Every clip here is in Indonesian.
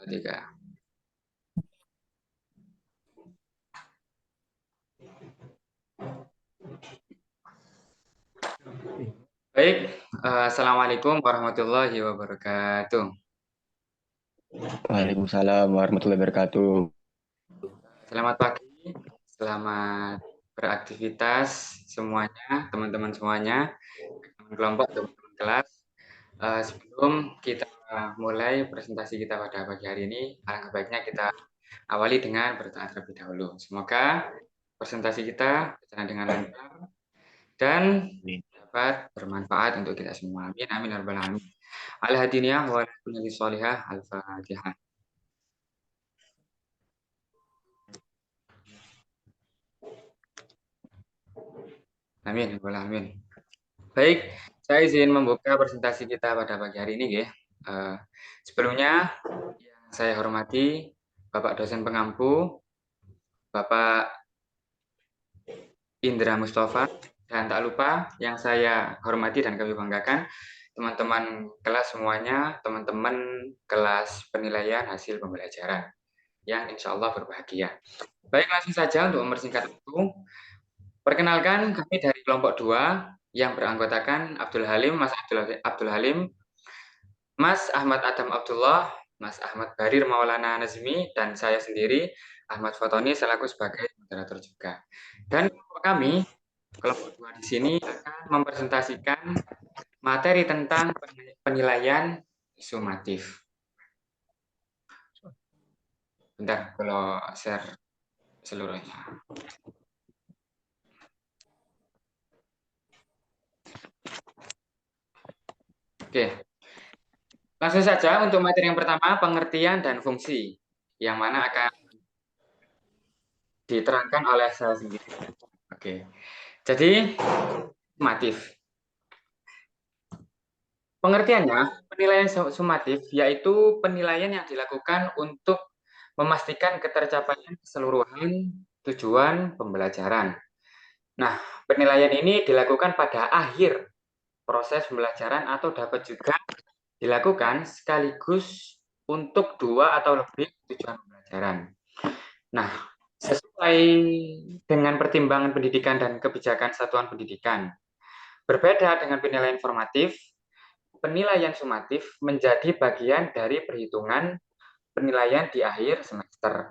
Tiga. Baik, Assalamualaikum warahmatullahi wabarakatuh. Waalaikumsalam warahmatullahi wabarakatuh. Selamat pagi, selamat beraktivitas semuanya, teman-teman semuanya, teman kelompok, teman-teman kelas. Sebelum kita mulai presentasi kita pada pagi hari ini, alangkah baiknya kita awali dengan berdoa terlebih dahulu. Semoga presentasi kita berjalan dengan lancar dan dapat bermanfaat untuk kita semua. Amin, amin, ya rabbal alamin. Al-hadiniyah wa ala sholihah al-fatihah. Amin, ya rabbal alamin. Baik, saya izin membuka presentasi kita pada pagi hari ini, ya. Sebelumnya, yang saya hormati Bapak dosen pengampu, Bapak Indra Mustafa, dan tak lupa yang saya hormati dan kami banggakan, teman-teman kelas semuanya, teman-teman kelas penilaian hasil pembelajaran, yang insya Allah berbahagia. Baik, langsung saja untuk mempersingkat waktu. Perkenalkan, kami dari kelompok 2 yang beranggotakan Abdul Halim, Mas Abdul Halim, Mas Ahmad Adam Abdullah, Mas Ahmad Barir Maulana Nazmi, dan saya sendiri, Ahmad Fotoni, selaku sebagai moderator juga. Dan kelompok 2 di sini akan mempresentasikan materi tentang penilaian sumatif. Bentar, kalau share seluruhnya. Oke, langsung saja untuk materi yang pertama, pengertian dan fungsi, yang mana akan diterangkan oleh saya sendiri. Oke, jadi sumatif. Pengertiannya, penilaian sumatif yaitu penilaian yang dilakukan untuk memastikan ketercapaian keseluruhan tujuan pembelajaran. Nah, penilaian ini dilakukan pada akhir proses pembelajaran atau dapat juga dilakukan sekaligus untuk 2 atau lebih tujuan pembelajaran. Nah, sesuai dengan pertimbangan pendidikan dan kebijakan satuan pendidikan, berbeda dengan penilaian formatif, penilaian sumatif menjadi bagian dari perhitungan penilaian di akhir semester,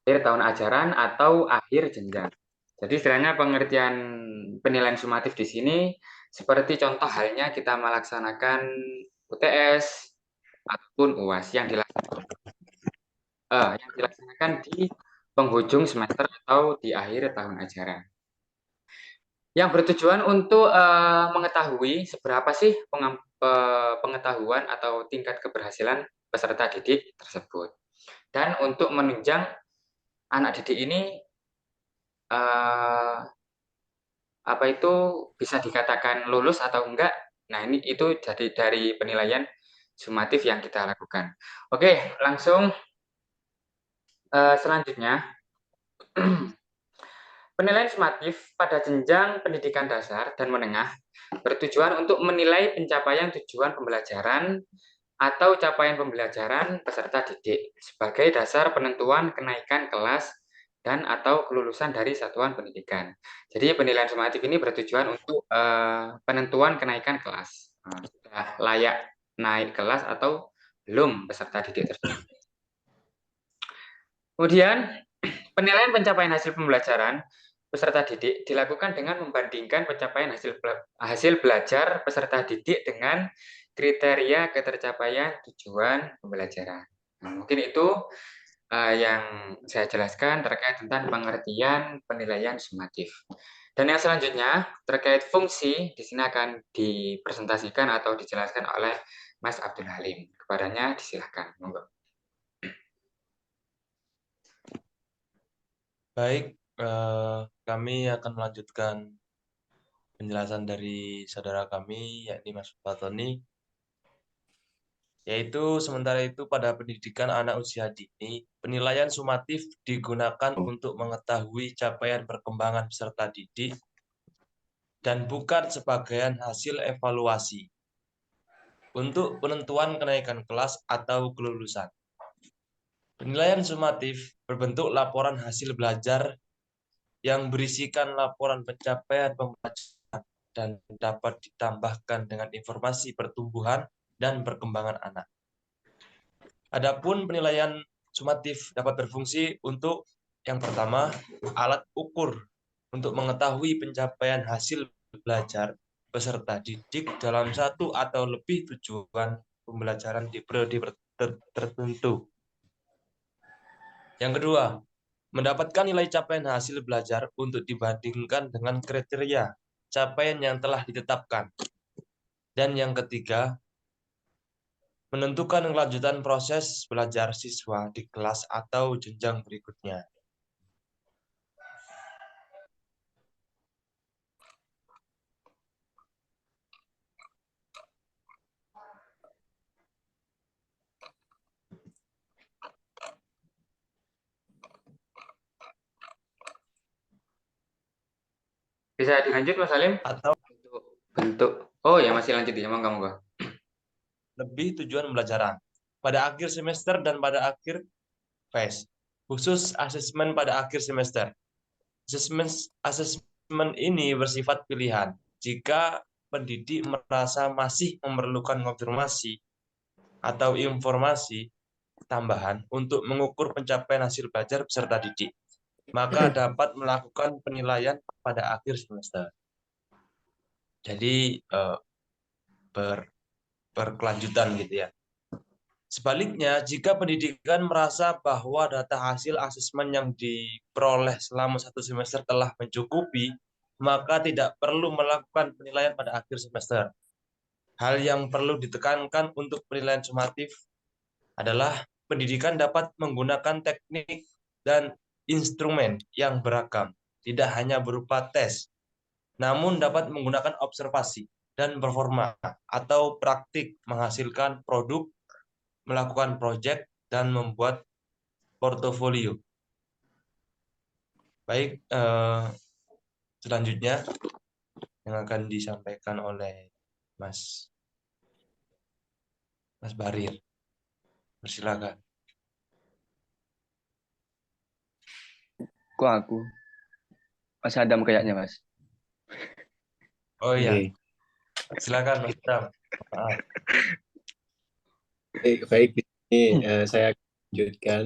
akhir tahun ajaran atau akhir jenjang. Jadi istilahnya pengertian penilaian sumatif di sini seperti contoh halnya kita melaksanakan UTS ataupun UAS yang dilaksanakan di penghujung semester atau di akhir tahun ajaran. Yang bertujuan untuk mengetahui seberapa sih pengetahuan atau tingkat keberhasilan peserta didik tersebut. Dan untuk menunjang anak didik ini apa itu bisa dikatakan lulus atau enggak. Nah, ini itu jadi dari penilaian sumatif yang kita lakukan. Oke, langsung selanjutnya. Penilaian sumatif pada jenjang pendidikan dasar dan menengah bertujuan untuk menilai pencapaian tujuan pembelajaran atau capaian pembelajaran peserta didik sebagai dasar penentuan kenaikan kelas dan atau kelulusan dari satuan pendidikan. Jadi penilaian sumatif ini bertujuan untuk penentuan kenaikan kelas. Sudah layak naik kelas atau belum peserta didik tersebut. Kemudian penilaian pencapaian hasil pembelajaran peserta didik dilakukan dengan membandingkan pencapaian hasil belajar peserta didik dengan kriteria ketercapaian tujuan pembelajaran. Nah, mungkin itu yang saya jelaskan terkait tentang pengertian penilaian sumatif. Dan yang selanjutnya terkait fungsi di sini akan dipresentasikan atau dijelaskan oleh Mas Abdul Halim. Kepadanya disilahkan, monggo. Baik, kami akan melanjutkan penjelasan dari saudara kami, yakni Mas Fatoni. Yaitu sementara itu pada pendidikan anak usia dini, penilaian sumatif digunakan untuk mengetahui capaian perkembangan peserta didik dan bukan sebagai hasil evaluasi untuk penentuan kenaikan kelas atau kelulusan. Penilaian sumatif berbentuk laporan hasil belajar yang berisikan laporan pencapaian pembelajaran dan dapat ditambahkan dengan informasi pertumbuhan dan perkembangan anak. Adapun penilaian sumatif dapat berfungsi untuk yang pertama, alat ukur untuk mengetahui pencapaian hasil belajar peserta didik dalam satu atau lebih tujuan pembelajaran di periode tertentu. Yang kedua, mendapatkan nilai capaian hasil belajar untuk dibandingkan dengan kriteria capaian yang telah ditetapkan. Dan yang ketiga, menentukan kelanjutan proses belajar siswa di kelas atau jenjang berikutnya. Bisa dilanjut Mas Salim? Atau Bentuk. Oh ya, masih lanjut ya, monggo. lebih tujuan pembelajaran pada akhir semester dan pada akhir phase. Khusus asesmen pada akhir semester. Asesmen ini bersifat pilihan. Jika pendidik merasa masih memerlukan konfirmasi atau informasi tambahan untuk mengukur pencapaian hasil belajar peserta didik, maka dapat melakukan penilaian pada akhir semester. Jadi berkelanjutan gitu ya. Sebaliknya, jika pendidikan merasa bahwa data hasil asesmen yang diperoleh selama satu semester telah mencukupi, maka tidak perlu melakukan penilaian pada akhir semester. Hal yang perlu ditekankan untuk penilaian sumatif adalah pendidikan dapat menggunakan teknik dan instrumen yang beragam, tidak hanya berupa tes, namun dapat menggunakan observasi dan performa atau praktik menghasilkan produk, melakukan proyek, dan membuat portofolio. Baik, selanjutnya yang akan disampaikan oleh Mas Barir. Persilakan. Kok aku? Mas Adam kayaknya, Mas. Oh iya, Oke. silakan Mas Bram. Maaf. Baik, ini saya akan lanjutkan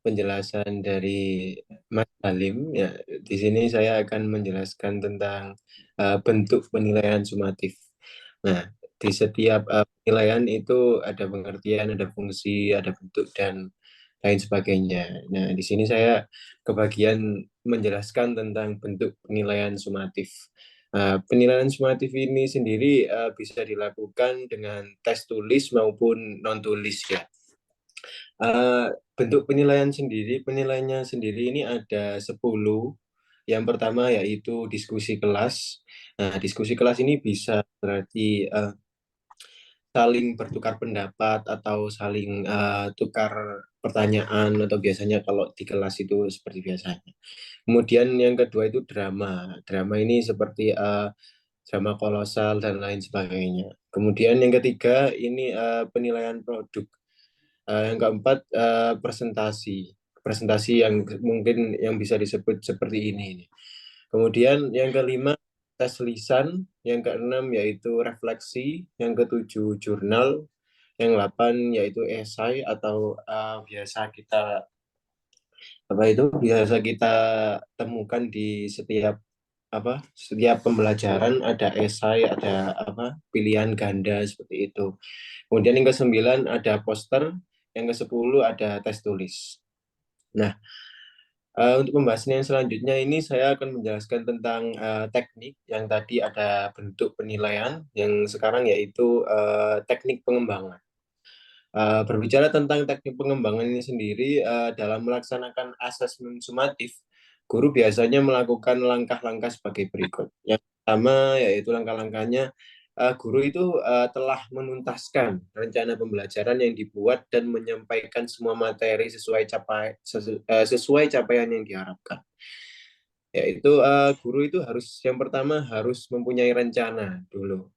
penjelasan dari Mas Halim. Ya, di sini saya akan menjelaskan tentang bentuk penilaian sumatif. Nah, di setiap penilaian itu ada pengertian, ada fungsi, ada bentuk, dan lain sebagainya. Nah, di sini saya kebagian menjelaskan tentang bentuk penilaian sumatif. Penilaian sumatif ini sendiri bisa dilakukan dengan tes tulis maupun non tulis ya. Bentuk penilaiannya sendiri ini ada 10. Yang pertama yaitu diskusi kelas. Nah, diskusi kelas ini bisa berarti saling bertukar pendapat atau saling tukar pertanyaan, atau biasanya kalau di kelas itu seperti biasanya. Kemudian yang kedua itu drama. Drama ini seperti drama kolosal dan lain sebagainya. Kemudian yang ketiga ini penilaian produk. Yang keempat presentasi. Presentasi yang mungkin yang bisa disebut seperti ini. Kemudian yang kelima tes lisan, yang keenam yaitu refleksi, yang ketujuh jurnal, yang delapan yaitu esai atau biasa kita temukan di setiap pembelajaran ada esai, ada pilihan ganda seperti itu. Kemudian yang ke-9 ada poster, yang ke-10 ada tes tulis. Nah, untuk pembahasan yang selanjutnya ini saya akan menjelaskan tentang teknik yang tadi ada bentuk penilaian, yang sekarang yaitu teknik pengembangan. Berbicara tentang teknik pengembangan ini sendiri, dalam melaksanakan asesmen sumatif, guru biasanya melakukan langkah-langkah sebagai berikut. Yang pertama yaitu langkah-langkahnya, guru itu telah menuntaskan rencana pembelajaran yang dibuat dan menyampaikan semua materi sesuai capaian yang diharapkan. Yaitu guru itu yang pertama harus mempunyai rencana dulu.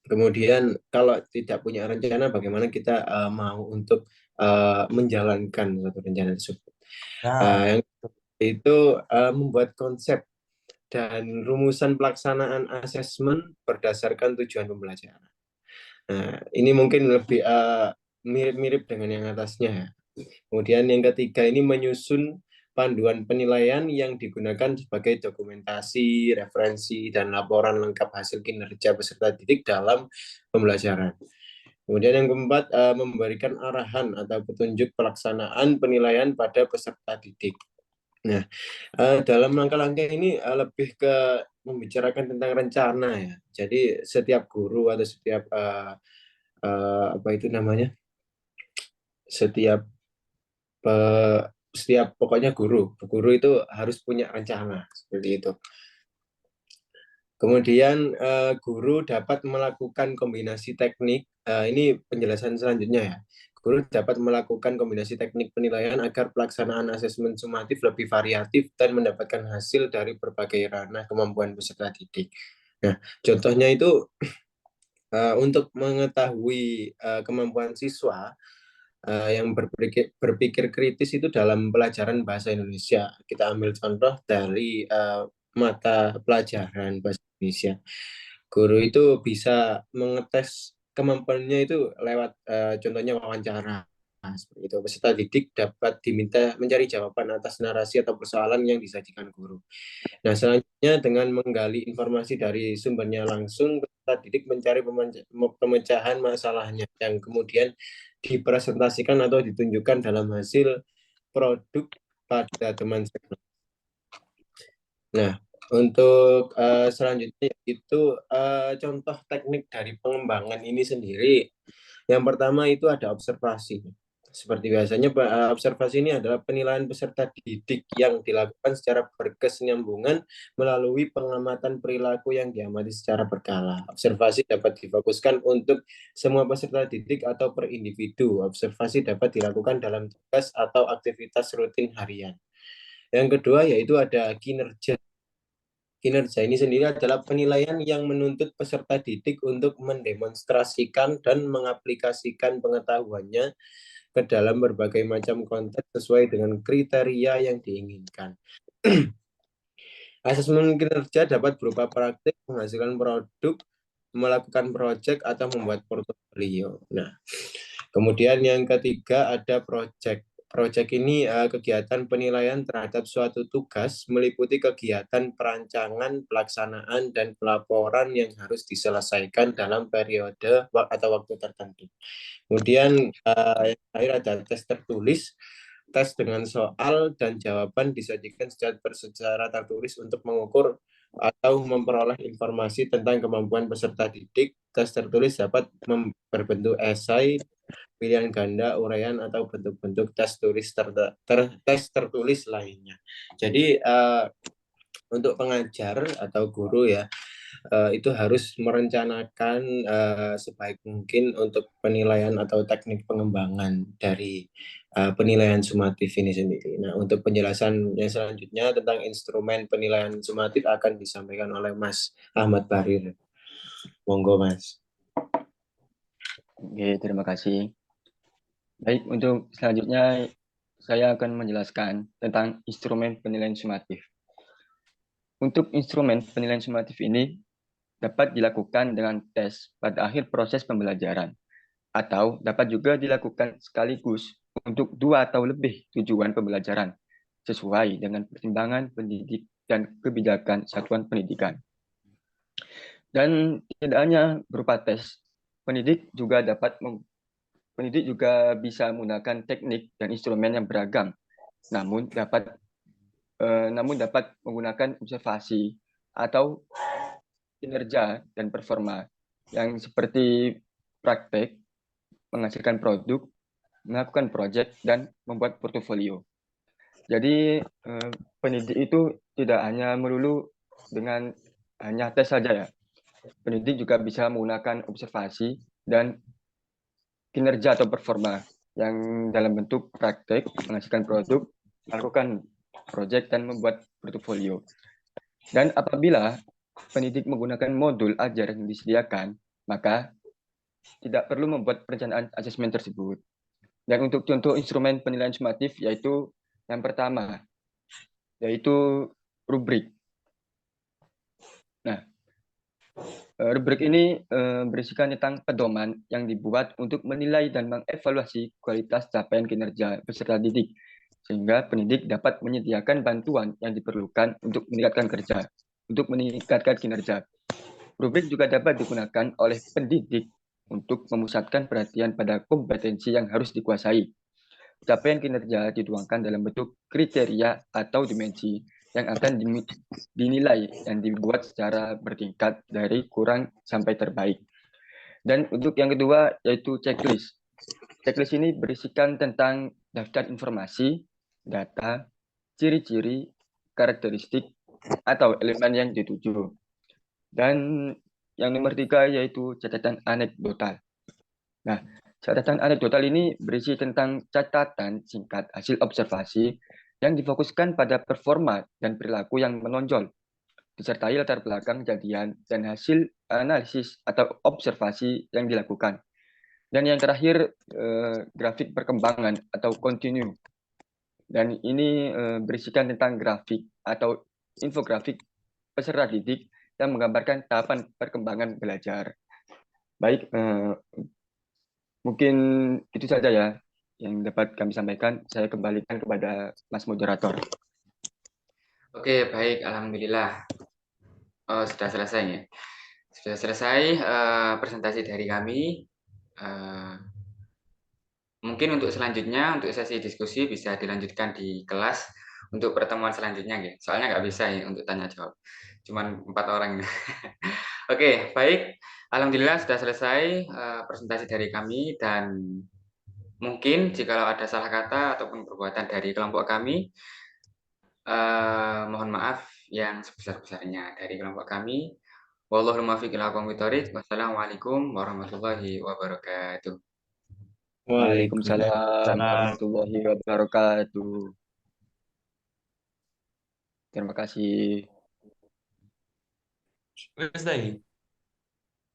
Kemudian kalau tidak punya rencana, bagaimana kita mau untuk menjalankan suatu rencana tersebut. Nah, Yang itu membuat konsep dan rumusan pelaksanaan asesmen berdasarkan tujuan pembelajaran. Nah, ini mungkin lebih mirip-mirip dengan yang atasnya ya. Kemudian yang ketiga ini menyusun panduan penilaian yang digunakan sebagai dokumentasi, referensi, dan laporan lengkap hasil kinerja peserta didik dalam pembelajaran. Kemudian yang keempat, memberikan arahan atau petunjuk pelaksanaan penilaian pada peserta didik. Nah, dalam langkah-langkah ini lebih ke membicarakan tentang rencana ya. Jadi setiap guru atau setiap apa itu namanya? Setiap setiap pokoknya guru itu harus punya rencana seperti itu. Kemudian guru dapat melakukan kombinasi teknik. Ini penjelasan selanjutnya ya. Guru dapat melakukan kombinasi teknik penilaian agar pelaksanaan asesmen sumatif lebih variatif dan mendapatkan hasil dari berbagai ranah kemampuan peserta didik. Nah, contohnya itu untuk mengetahui kemampuan siswa yang berpikir kritis itu dalam pelajaran bahasa Indonesia. Kita ambil contoh dari mata pelajaran bahasa Indonesia. Guru itu bisa mengetes kemampuannya itu lewat contohnya wawancara. Nah, seperti itu. Peserta didik dapat diminta mencari jawaban atas narasi atau persoalan yang disajikan guru. Nah, selanjutnya dengan menggali informasi dari sumbernya langsung, peserta didik mencari pemecahan masalahnya yang kemudian dipresentasikan atau ditunjukkan dalam hasil produk pada teman sekelas. Nah, untuk selanjutnya itu contoh teknik dari pengembangan ini sendiri. Yang pertama itu ada observasi. Seperti biasanya, observasi ini adalah penilaian peserta didik yang dilakukan secara berkesinambungan melalui pengamatan perilaku yang diamati secara berkala. Observasi dapat difokuskan untuk semua peserta didik atau per individu. Observasi dapat dilakukan dalam tugas atau aktivitas rutin harian. Yang kedua yaitu ada kinerja. Kinerja ini sendiri adalah penilaian yang menuntut peserta didik untuk mendemonstrasikan dan mengaplikasikan pengetahuannya ke dalam berbagai macam konteks sesuai dengan kriteria yang diinginkan. Asesmen kinerja dapat berupa praktik, menghasilkan produk, melakukan proyek, atau membuat portofolio. Nah, kemudian yang ketiga ada proyek. Proyek ini kegiatan penilaian terhadap suatu tugas meliputi kegiatan perancangan, pelaksanaan, dan pelaporan yang harus diselesaikan dalam periode atau waktu tertentu. Kemudian yang terakhir ada tes tertulis. Tes dengan soal dan jawaban disajikan secara tertulis untuk mengukur atau memperoleh informasi tentang kemampuan peserta didik. Tes tertulis dapat berbentuk esai, pilihan ganda, uraian, atau bentuk-bentuk tes tertulis lainnya. Jadi untuk pengajar atau guru ya, itu harus merencanakan sebaik mungkin untuk penilaian atau teknik pengembangan dari penilaian sumatif ini sendiri. Nah, untuk penjelasan yang selanjutnya tentang instrumen penilaian sumatif akan disampaikan oleh Mas Ahmad Barir. Monggo, Mas. Oke, terima kasih. Baik, untuk selanjutnya saya akan menjelaskan tentang instrumen penilaian sumatif. Untuk instrumen penilaian sumatif ini dapat dilakukan dengan tes pada akhir proses pembelajaran, atau dapat juga dilakukan sekaligus untuk 2 atau lebih tujuan pembelajaran, sesuai dengan pertimbangan pendidik dan kebijakan satuan pendidikan. Dan tidak hanya berupa tes, pendidik juga bisa menggunakan teknik dan instrumen yang beragam, namun dapat menggunakan observasi atau kinerja dan performa yang seperti praktek, menghasilkan produk, melakukan proyek, dan membuat portofolio. Jadi pendidik itu tidak hanya melulu dengan hanya tes saja ya. Pendidik juga bisa menggunakan observasi dan kinerja atau performa yang dalam bentuk praktek, menghasilkan produk, melakukan proyek, dan membuat portofolio. Dan apabila pendidik menggunakan modul ajar yang disediakan, maka tidak perlu membuat perencanaan asesmen tersebut. Dan untuk contoh instrumen penilaian sumatif yaitu yang pertama, yaitu rubrik. Nah, rubrik ini berisikan tentang pedoman yang dibuat untuk menilai dan mengevaluasi kualitas capaian kinerja peserta didik, sehingga pendidik dapat menyediakan bantuan yang diperlukan untuk meningkatkan kinerja. Rubrik juga dapat digunakan oleh pendidik untuk memusatkan perhatian pada kompetensi yang harus dikuasai. Capaian kinerja dituangkan dalam bentuk kriteria atau dimensi yang akan dinilai dan dibuat secara bertingkat dari kurang sampai terbaik. Dan untuk yang kedua yaitu checklist. Checklist ini berisikan tentang daftar informasi, data, ciri-ciri, karakteristik, atau elemen yang dituju. Dan yang nomor 3 yaitu catatan anekdotal. Nah, catatan anekdotal ini berisi tentang catatan singkat hasil observasi yang difokuskan pada performa dan perilaku yang menonjol, disertai latar belakang kejadian dan hasil analisis atau observasi yang dilakukan. Dan yang terakhir, grafik perkembangan atau continue. Dan ini berisikan tentang grafik atau infografik peserta didik yang menggambarkan tahapan perkembangan belajar. Baik, mungkin itu saja ya yang dapat kami sampaikan. Saya kembalikan kepada Mas Moderator. Oke, baik. Alhamdulillah. Sudah selesai ya. Sudah selesai presentasi dari kami. Mungkin untuk selanjutnya, untuk sesi diskusi bisa dilanjutkan di kelas untuk pertemuan selanjutnya. Ya. Soalnya nggak bisa ya untuk tanya jawab. Cuman 4 orang. Oke, baik. Alhamdulillah sudah selesai presentasi dari kami dan mungkin jika ada salah kata ataupun perbuatan dari kelompok kami, mohon maaf yang sebesar-besarnya dari kelompok kami. Wallahul muwaffiq ila aqwamit thoriq. Wassalamualaikum warahmatullahi wabarakatuh. Waalaikumsalam warahmatullahi wabarakatuh. Terima kasih. Wis ta iki?